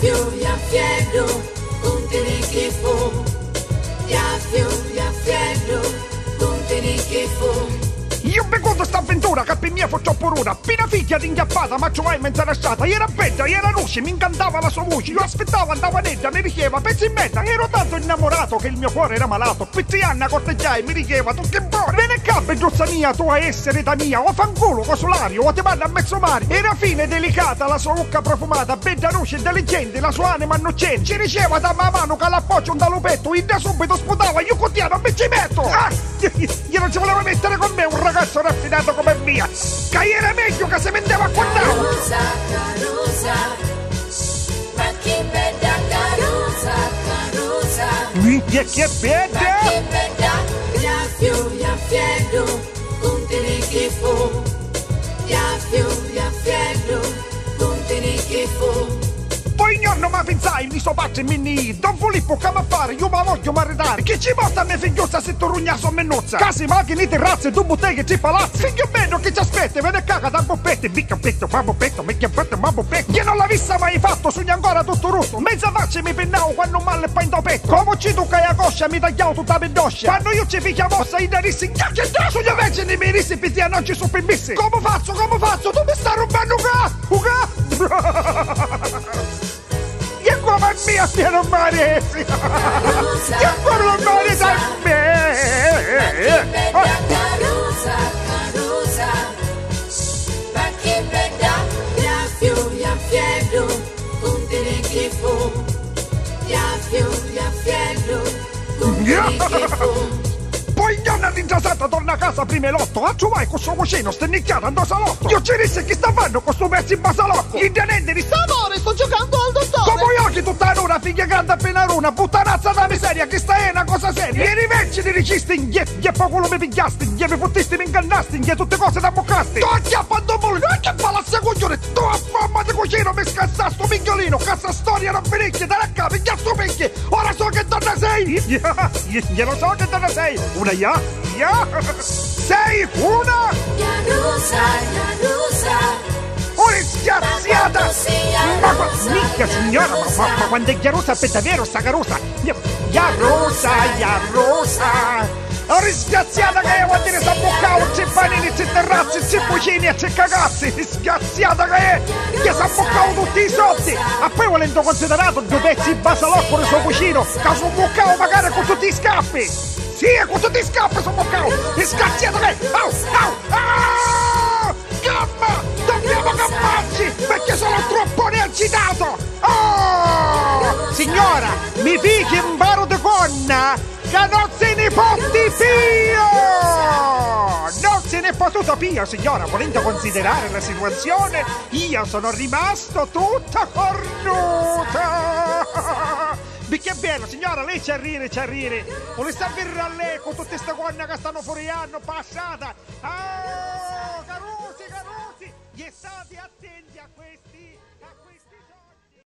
ya fiedo, kuntini kifo. Ya fiedo, kuntini kifo. Io mi conto sta avventura che per mia fu troppo ruda. Appena figlia d'inghiappata, ma giovai mezza lasciata. Era bella, era luce, mi incantava la sua voce. Io aspettavo, andava netta, mi richieva, pezzi in mezza. Ero tanto innamorato che il mio cuore era malato. Pizzianna corteggiai, mi richieva, tu che buono. Ve ne cappe, giuzza mia, tua essere età mia. O fanculo, cosolario, o ti manda a mezzo mare. Era fine, delicata, la sua bocca profumata. Bella luce, intelligente, la sua anima innocente. Ci riceva da mano che l'appoggio un dalupetto. Il da subito sputava, io continuavo, mi ci metto. Io non ci volevo mettere con me un ragazzo raffinato come mia, che era meglio che se vendeva a guardare. Carusa, carusa, ma che bella carusa, carusa. Minchia che bella! Ma che bella, ya fiedo, kuntini kifo. Ya fiedo, kuntini kifo. Poi nonno ma pensai, mi so faccio minni, Don Filippo che ma fare, io ma voglio maritare. Chi ci porta a me figliuzza se tu rugnasso a menuzza? Casi, macchine, terrazze, tu botteghe, ci palazzi. Figlio bello che ci aspetta, vede caga da boppette, bicca petto, ma boppetto, mecchia petto, ma boppetto. Io non l'ho vista mai fatto, sogno ancora tutto rotto. Mezza faccia mi pennavo quando male e in petto. Come ci tu che a coscia mi tagliavo tutta pedoscia. Quando io ci figlia mossa, i darissi, che daso gli avveggi nei miei rissi, pizia non ci sono permessi. Come faccio? Tu mi stai rubando uga? E come mia piano maresi! E quello mare da me! Carusa, carusa, ma che bella, ya fiedo, kuntini kifo. Ya fiedo, kuntini kifo. Poi nonna rintrasata torna a casa prima l'otto. A trovare con suo cucino stennicchiato andò salotto. Io ci disse chi sta fanno con sto pezzo in basalotto. Gli intendenti disse amore sto giocando al dottore. Come gli occhi tutta l'ora, figlia grande appena l'una. Puttanazza da miseria, che sta è una cosa seria. I rivecci di ricisti, gli poco mi pigliasti, gli mi fottesti, mi ingannasti, gli tutte cose da boccasti. Tu acchiappando mulino, che palazzo coglione. Tu a mamma di cucino mi scassa sto minchiolino. Cazzo storia non finisce, te la capi, gli stupicchi. Ora so che donna sei. Glielo so che donna sei. Una ya? Sei una? Yarusa, Una schiazziata! Ma mica signora, ma quando è chiarosa aspetta vero sta carosa! Yarosa! Una schiazziata che è, vuol dire sta boccao, c'è panini, c'è terrazzi, c'è cucini e c'è cagazzi! Schiazziata che è! Che sta boccao tutti i soldi! A poi volendo considerato due pezzi di basalocco nel suo cucino, che su boccao magari con tutti i scappi! Sì, con tutti i scappi su boccao! E schiazziata che è! Gamma! Dobbiamo camparci! Perché sono troppo eccitato! Oh! Signora, mi picchi un baro di gonna che non se ne potti pio! Non se ne è potuto pio, signora, volendo considerare la situazione, io sono rimasto tutta cornuta! Che bello, signora, lei c'è a rire. Vuole sta a a lei con tutte queste gonna che stanno fuori anno, passata. Oh, carusi, gli state attenti a questo.